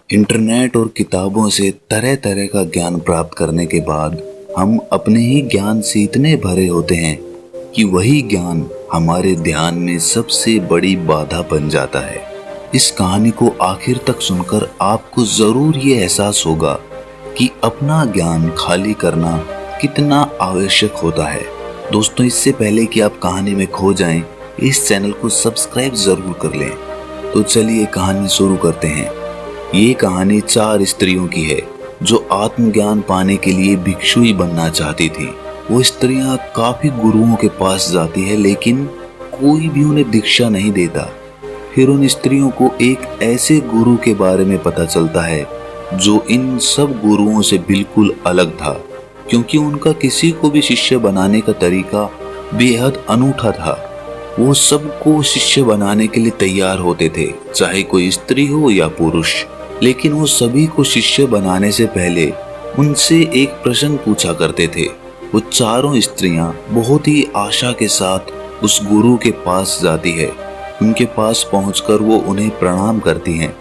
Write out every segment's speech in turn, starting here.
Internet और किताबों से तरह तरह का ज्ञान प्राप्त करने के बाद हम अपने ही ज्ञान से इतने भरे होते हैं कि वही ज्ञान हमारे ध्यान में सबसे बड़ी बाधा बन जाता है। इस कहानी को आखिर तक सुनकर आपको जरूर ये एहसास होगा कि अपना ज्ञान खाली करना कितना आवश्यक होता है। दोस्तों, इससे पहले कि आप कहानी में खो जाएं, इस चैनल को सब्सक्राइब जरूर कर लें। तो चलिए कहानी शुरू करते हैं। ये कहानी 4 स्त्रियों की है जो आत्मज्ञान पाने के लिए भिक्षुई बनना चाहती थी। वो स्त्रियां काफी गुरुओं के पास जाती है, लेकिन कोई भी उन्हें दीक्षा नहीं देता। फिर उन स्त्रियों को एक ऐसे गुरु के बारे में पता चलता है जो इन सब गुरुओं से बिल्कुल अलग था, क्योंकि उनका किसी को भी शिष्य बनाने का तरीका बेहद अनूठा था। वो सबको शिष्य बनाने के लिए तैयार होते थे, चाहे कोई स्त्री हो या पुरुष। लेकिन वो सभी को शिष्य बनाने से पहले उनसे एक प्रश्न पूछा करते थे। वो चारों स्त्रियां बहुत ही आशा के साथ उस गुरु के पास जाती है। उनके पास पहुंचकर वो उन्हें प्रणाम करती हैं।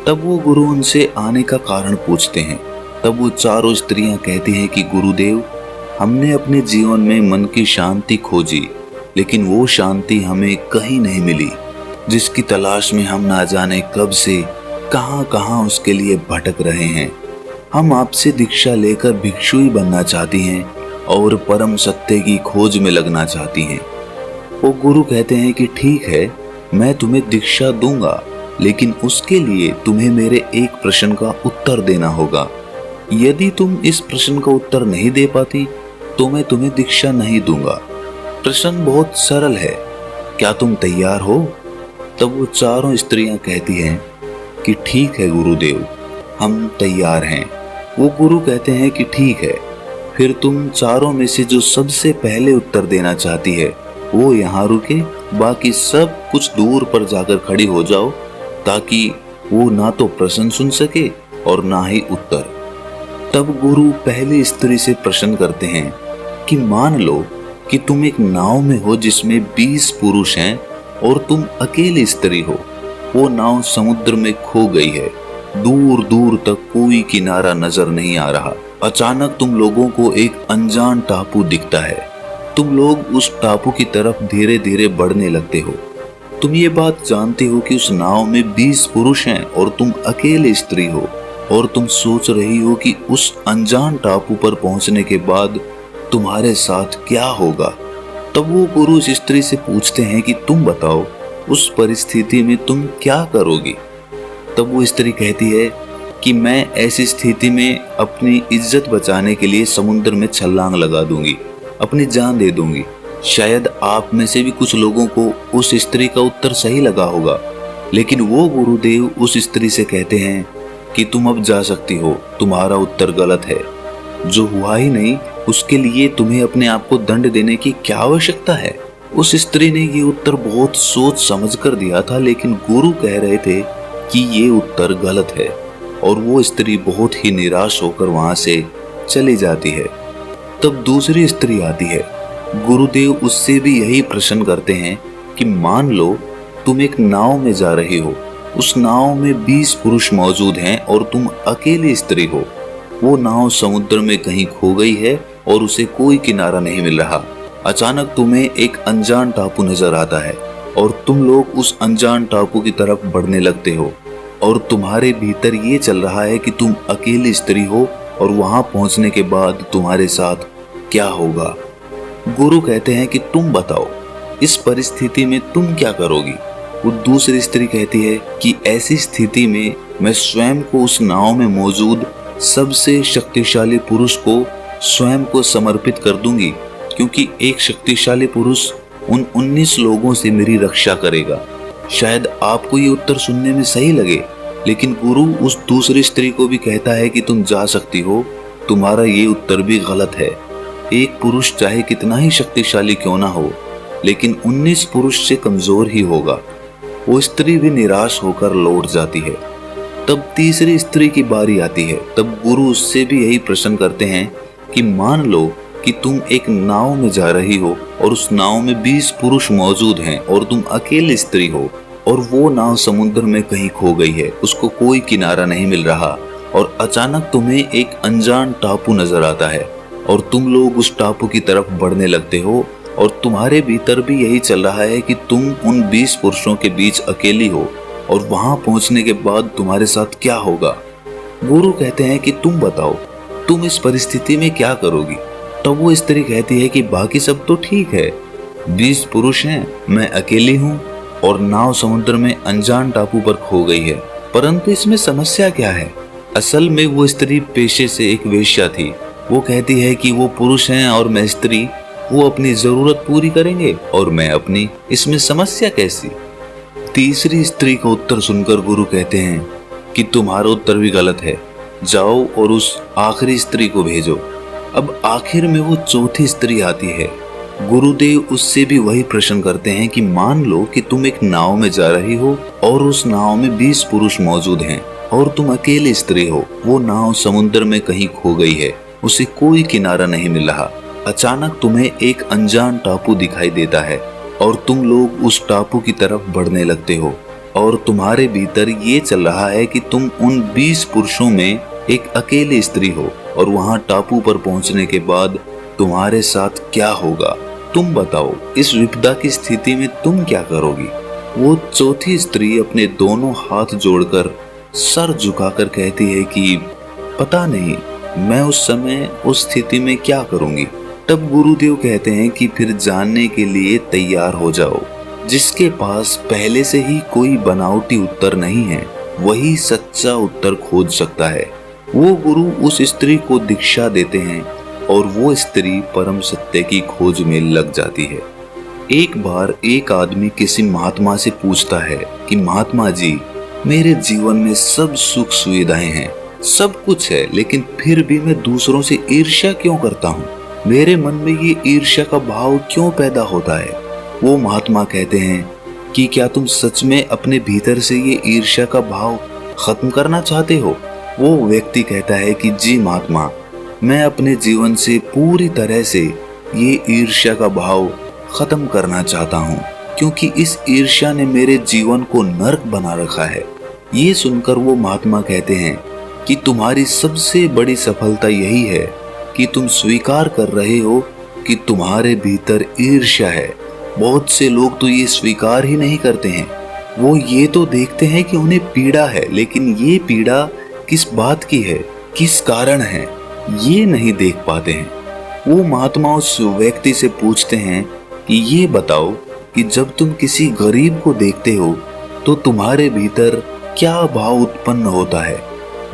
तब वो गुरु उनसे आने का कारण पूछते हैं। तब वो चारों स्त्रियां कहती हैं कि गुरुदेव, हमने अपने जीवन में मन की शांति खोजी, लेकिन वो शांति हमें कहीं नहीं मिली, जिसकी तलाश में हम ना जाने कब से कहां कहां उसके लिए भटक रहे हैं। हम आपसे दीक्षा लेकर भिक्षुई बनना चाहती हैं और परम सत्य की खोज में लगना चाहती हैं। वो गुरु कहते हैं कि ठीक है, मैं तुम्हें दीक्षा दूंगा, लेकिन उसके लिए तुम्हें मेरे एक प्रश्न का उत्तर देना होगा। यदि तुम इस प्रश्न का उत्तर नहीं दे पाती तो मैं तुम्हें दीक्षा नहीं दूंगा। प्रश्न बहुत सरल है, क्या तुम तैयार हो? तब वो चारों स्त्रियां कहती हैं कि ठीक है गुरुदेव, हम तैयार हैं। वो गुरु कहते हैं कि ठीक है, फिर तुम चारों में से जो सबसे पहले उत्तर देना चाहती है वो यहाँ रुके, बाकी सब कुछ दूर पर जाकर खड़ी हो जाओ, ताकि वो ना तो प्रश्न सुन सके और ना ही उत्तर। तब गुरु पहली स्त्री से प्रश्न करते हैं कि मान लो कि तुम एक नाव में हो जिसमें 20 पुरुष हैं और तुम अकेली स्त्री हो। वो नाव समुद्र में खो गई है, दूर दूर तक कोई किनारा नजर नहीं आ रहा। अचानक तुम लोगों को एक अनजान टापू दिखता है। तुम लोग उस टापू की तरफ धीरे धीरे बढ़ने लगते हो। तुम ये बात जानते हो कि उस नाव में 20 पुरुष हैं और तुम अकेले स्त्री हो, और तुम सोच रही हो कि उस अनजान टापू पर पहुंचने के बाद तुम्हारे साथ क्या होगा। तब वो गुरु उस स्त्री से पूछते हैं कि तुम बताओ, उस परिस्थिति में तुम क्या करोगी? तब वो स्त्री कहती है कि मैं ऐसी स्थिति में अपनी इज्जत बचाने के लिए समुद्र में छलांग लगा दूंगी, अपनी जान दे दूंगी। शायद आप में से भी कुछ लोगों को उस स्त्री का उत्तर सही लगा होगा, लेकिन वो गुरुदेव उस स्त्री से कहते हैं कि तुम अब जा सकती हो, तुम्हारा उत्तर गलत है। जो हुआ ही नहीं उसके लिए तुम्हें अपने आप को दंड देने की क्या आवश्यकता है? उस स्त्री ने ये उत्तर बहुत सोच समझ कर दिया था, लेकिन गुरु कह रहे थे कि ये उत्तर गलत है, और वो स्त्री बहुत ही निराश होकर वहां से चली जाती है। तब दूसरी स्त्री आती है। गुरुदेव उससे भी यही प्रश्न करते हैं कि मान लो तुम एक नाव में जा रही हो, उस नाव में 20 पुरुष मौजूद हैं और तुम अकेली स्त्री हो। वो नाव समुद्र में कहीं खो गई है और उसे कोई किनारा नहीं मिल रहा। अचानक तुम्हें एक अनजान टापू नजर आता है और तुम लोग उस अनजान टापू की तरफ बढ़ने लगते हो, और तुम्हारे भीतर ये चल रहा है कि तुम अकेली स्त्री हो और वहां पहुंचने के बाद तुम्हारे साथ क्या होगा। गुरु कहते हैं कि तुम बताओ, इस परिस्थिति में तुम क्या करोगी? वो दूसरी स्त्री कहती है कि ऐसी स्थिति में मैं स्वयं को उस नाव में मौजूद सबसे शक्तिशाली पुरुष को स्वयं को समर्पित कर दूंगी, क्योंकि एक शक्तिशाली पुरुष उन 19 लोगों से मेरी रक्षा करेगा। शायद आपको ये उत्तर सुनने में सही लगे, लेकिन गुरु उस दूसरी स्त्री को भी कहता है कि तुम जा सकती हो, तुम्हारा ये उत्तर भी गलत है। एक पुरुष चाहे कितना ही शक्तिशाली क्यों ना हो, लेकिन 19 पुरुष से कमजोर ही होगा। वो स्त्री भी निराश होकर लौट जाती है। तब तीसरी स्त्री की बारी आती है। तब गुरु उससे भी यही प्रश्न करते हैं कि मान लो कि तुम एक नाव में जा रही हो और उस नाव में 20 पुरुष मौजूद हैं और तुम अकेली स्त्री हो। और वो नाव समुद्र में कहीं खो गई है, उसको कोई किनारा नहीं मिल रहा और अचानक तुम्हें एक अनजान टापू नजर आता है और तुम लोग उस टापू की तरफ बढ़ने लगते हो और तुम्हारे भीतर भी यही चल रहा है कि तुम उन 20 पुरुषों के बीच अकेली हो और वहां पहुंचने के बाद तुम्हारे साथ क्या होगा। गुरु कहते हैं कि तुम बताओ, तुम इस परिस्थिति में क्या करोगी। तब वो स्त्री कहती है कि बाकी सब तो ठीक है, 20 पुरुष हैं, मैं अकेली हूँ और नाव समुद्र में अनजान टापू पर खो गई है, परंतु इसमें समस्या क्या है। असल में वो स्त्री पेशे से एक वेश्या थी। वो कहती है कि वो पुरुष हैं और मैं स्त्री, वो अपनी जरूरत पूरी करेंगे और मैं अपनी, इसमें समस्या कैसी। तीसरी स्त्री का उत्तर सुनकर गुरु कहते हैं कि तुम्हारा उत्तर भी गलत है, जाओ और उस आखिरी स्त्री को भेजो। अब आखिर में वो चौथी स्त्री आती है। गुरुदेव उससे भी वही प्रश्न करते हैं कि मान लो कि तुम एक नाव में जा रही हो और उस नाव में 20 पुरुष मौजूद हैं और तुम अकेली स्त्री हो। वो नाव समुद्र में कहीं खो गई है, उसे कोई किनारा नहीं मिल रहा। अचानक तुम्हें एक अनजान टापू दिखाई देता है और तुम लोग उस टापू की तरफ बढ़ने लगते हो और तुम्हारे भीतर ये चल रहा है कि तुम उन 20 पुरुषों में एक अकेली स्त्री हो और वहां टापू पर पहुंचने के बाद तुम्हारे साथ क्या होगा। तुम बताओ, इस विपदा की स्थिति में तुम क्या करोगी। वो चौथी स्त्री अपने दोनों हाथ जोड़कर सर झुकाकर कहती है कि पता नहीं, मैं उस समय उस स्थिति में क्या करूंगी। तब गुरुदेव कहते हैं कि फिर जानने के लिए तैयार हो जाओ। जिसके पास पहले से ही कोई बनावटी उत्तर नहीं है, वही सच्चा उत्तर खोज सकता है। वो गुरु उस स्त्री को दीक्षा देते हैं और वो स्त्री परम सत्य की खोज में लग जाती है। एक बार एक आदमी किसी महात्मा से पूछता है कि महात्मा जी, मेरे जीवन में सब सुख सुविधाएं हैं, सब कुछ है, लेकिन फिर भी मैं दूसरों से ईर्ष्या क्यों करता हूँ। मेरे मन में ये ईर्ष्या का भाव क्यों पैदा होता है। वो महात्मा कहते हैं कि क्या तुम सच में अपने भीतर से ये ईर्ष्या का भाव खत्म करना चाहते हो। वो व्यक्ति कहता है कि जी महात्मा, मैं अपने जीवन से पूरी तरह से ये ईर्ष्या का भाव खत्म करना चाहता हूँ, क्योंकि इस ईर्ष्या ने मेरे जीवन को नरक बना रखा है। ये सुनकर वो महात्मा कहते हैं कि तुम्हारी सबसे बड़ी सफलता यही है कि तुम स्वीकार कर रहे हो कि तुम्हारे भीतर ईर्ष्या है। बहुत से लोग तो ये स्वीकार ही नहीं करते हैं। वो ये तो देखते हैं कि उन्हें पीड़ा है, लेकिन ये पीड़ा किस बात की है, किस कारण है, ये नहीं देख पाते हैं। वो महात्मा उस व्यक्ति से पूछते हैं कि ये बताओ कि जब तुम किसी गरीब को देखते हो तो तुम्हारे भीतर क्या भाव उत्पन्न होता है।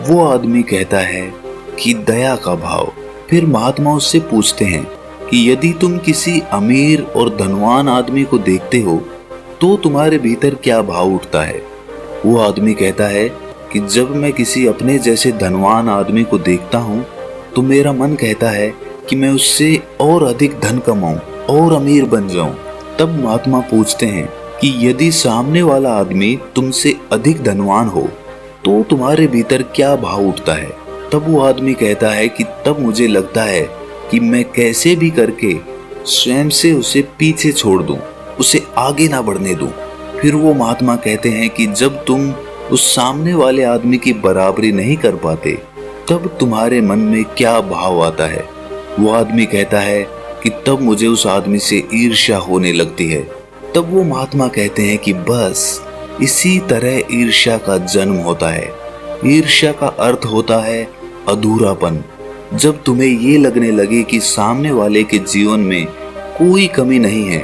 वो आदमी कहता है कि दया का भाव। फिर महात्मा उससे पूछते हैं कि यदि तुम किसी अमीर और धनवान आदमी को देखते हो तो तुम्हारे भीतर क्या भाव उठता है। वो आदमी कहता है कि जब मैं किसी अपने जैसे धनवान आदमी को देखता हूँ तो मेरा मन कहता है कि मैं उससे और अधिक धन कमाऊं और अमीर बन जाऊं। तब महात्मा पूछते हैं कि यदि सामने वाला आदमी तुमसे अधिक धनवान हो तो तुम्हारे भीतर क्या भाव उठता है। तब वो आदमी कहता है कि तब मुझे लगता है कि मैं कैसे भी करके स्वयं से उसे पीछे छोड़ दूं, उसे आगे ना बढ़ने दूं। फिर वो महात्मा कहते हैं कि जब तुम उस सामने वाले आदमी की बराबरी नहीं कर पाते तब तुम्हारे मन में क्या भाव आता है। वो आदमी कहता है कि तब मुझे उस आदमी से ईर्ष्या होने लगती है। तब वो महात्मा कहते हैं कि बस इसी तरह ईर्ष्या का जन्म होता है। ईर्ष्या का अर्थ होता है अधूरापन। जब तुम्हें ये लगने लगे कि सामने वाले के जीवन में कोई कमी नहीं है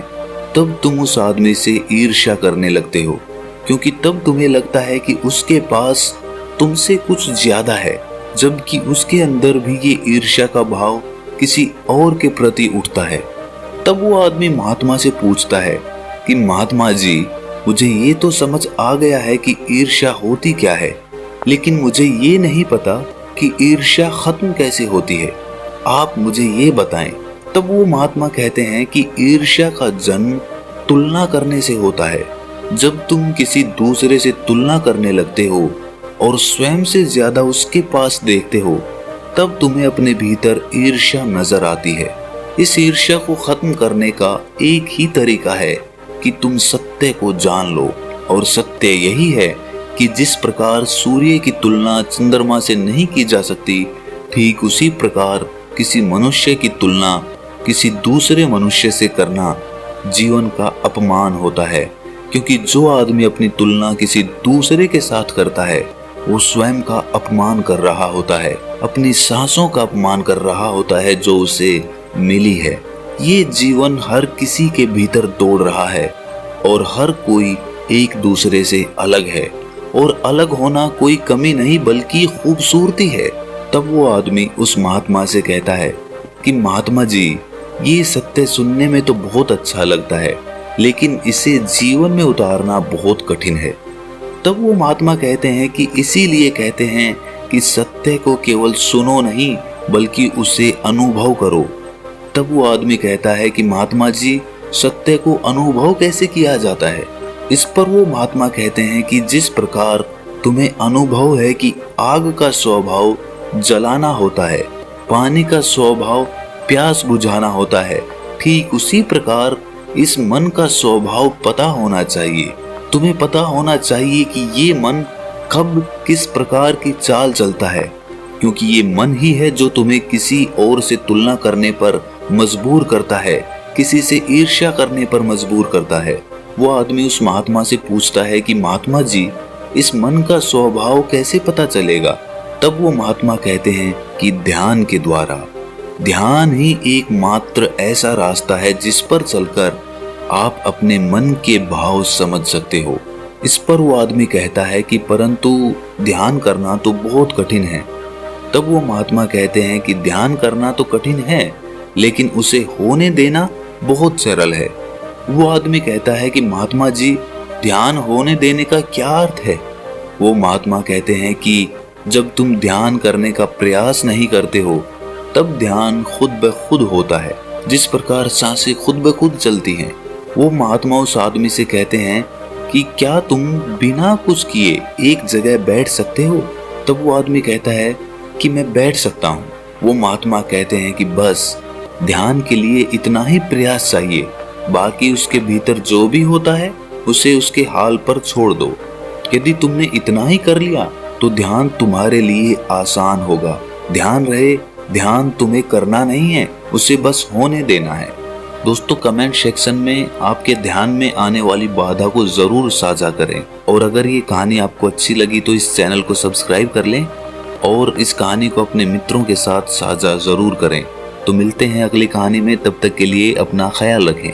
तब तुम उस आदमी से ईर्ष्या करने लगते हो, क्योंकि तब तुम्हें लगता है कि उसके पास तुमसे कुछ ज्यादा है, जबकि उसके अंदर भी ये ईर्ष्या का भाव किसी और के प्रति उठता है। तब वो आदमी महात्मा से पूछता है कि महात्मा जी, मुझे ये तो समझ आ गया है कि ईर्ष्या होती क्या है, लेकिन मुझे ये नहीं पता कि ईर्ष्या खत्म कैसे होती है, आप मुझे ये बताएं। तब वो महात्मा कहते हैं कि ईर्ष्या का जन्म तुलना करने से होता है। जब तुम किसी दूसरे से तुलना करने लगते हो और स्वयं से ज्यादा उसके पास देखते हो तब तुम्हें अपने भीतर ईर्ष्या नजर आती है। इस ईर्ष्या को खत्म करने का एक ही तरीका है कि तुम सत्य को जान लो। और सत्य यही है कि जिस प्रकार सूर्य की तुलना चंद्रमा से नहीं की जा सकती, ठीक उसी प्रकार किसी मनुष्य की तुलना किसी दूसरे मनुष्य से करना जीवन का अपमान होता है। क्योंकि जो आदमी अपनी तुलना किसी दूसरे के साथ करता है वो स्वयं का अपमान कर रहा होता है, अपनी सांसों का अपमान कर रहा होता है जो उसे मिली है। ये जीवन हर किसी के भीतर दौड़ रहा है और हर कोई एक दूसरे से अलग है, और अलग होना कोई कमी नहीं बल्कि खूबसूरती है। तब वो आदमी उस महात्मा से कहता है कि महात्मा जी, ये सत्य सुनने में तो बहुत अच्छा लगता है, लेकिन इसे जीवन में उतारना बहुत कठिन है। तब वो महात्मा कहते हैं कि इसीलिए कहते हैं कि सत्य को केवल सुनो नहीं बल्कि उसे अनुभव करो। तब वो आदमी कहता है कि महात्मा जी, सत्य को अनुभव कैसे किया जाता है? इस पर वो महात्मा कहते हैं कि जिस प्रकार तुम्हें अनुभव है कि आग का स्वभाव जलाना होता है, पानी का स्वभाव प्यास बुझाना होता है, ठीक उसी प्रकार इस मन का स्वभाव पता होना चाहिए। तुम्हें पता होना चाहिए कि ये मन कब किस प्रकार की चाल चलता है, क्योंकि ये मन ही है जो तुम्हें किसी और से तुलना करने पर मजबूर करता है, किसी से ईर्ष्या करने पर मजबूर करता है। वो आदमी उस महात्मा से पूछता है कि महात्मा जी, इस मन का स्वभाव कैसे पता चलेगा? तब वो महात्मा कहते हैं कि ध्यान के द्वारा। ध्यान ही एकमात्र ऐसा रास्ता है जिस पर चलकर आप अपने मन के भाव समझ सकते हो। इस पर वो आदमी कहता है कि परंतु ध्यान करना तो बहुत कठिन है। तब वो महात्मा कहते हैं कि ध्यान करना तो कठिन है, लेकिन उसे होने देना बहुत सरल है। वो आदमी कहता है कि महात्मा जी, ध्यान होने देने का क्या अर्थ है? वो महात्मा कहते हैं कि जब तुम ध्यान करने का प्रयास नहीं करते हो तब ध्यान खुद ब खुद होता है, जिस प्रकार सांसें खुद ब खुद चलती हैं। वो महात्मा उस आदमी से कहते हैं कि क्या तुम बिना कुछ किए एक जगह बैठ सकते हो? तब वो आदमी कहता है कि मैं बैठ सकता हूँ। वो महात्मा कहते हैं कि बस ध्यान के लिए इतना ही प्रयास चाहिए, बाकी उसके भीतर जो भी होता है उसे उसके हाल पर छोड़ दो। यदि तुमने इतना ही कर लिया तो ध्यान तुम्हारे लिए आसान होगा। ध्यान रहे, ध्यान तुम्हें करना नहीं है, उसे बस होने देना है। दोस्तों, कमेंट सेक्शन में आपके ध्यान में आने वाली बाधा को जरूर साझा करें, और अगर ये कहानी आपको अच्छी लगी तो इस चैनल को सब्सक्राइब कर लें और इस कहानी को अपने मित्रों के साथ साझा जरूर करें। तो मिलते हैं अगली कहानी में, तब तक के लिए अपना ख्याल रखें।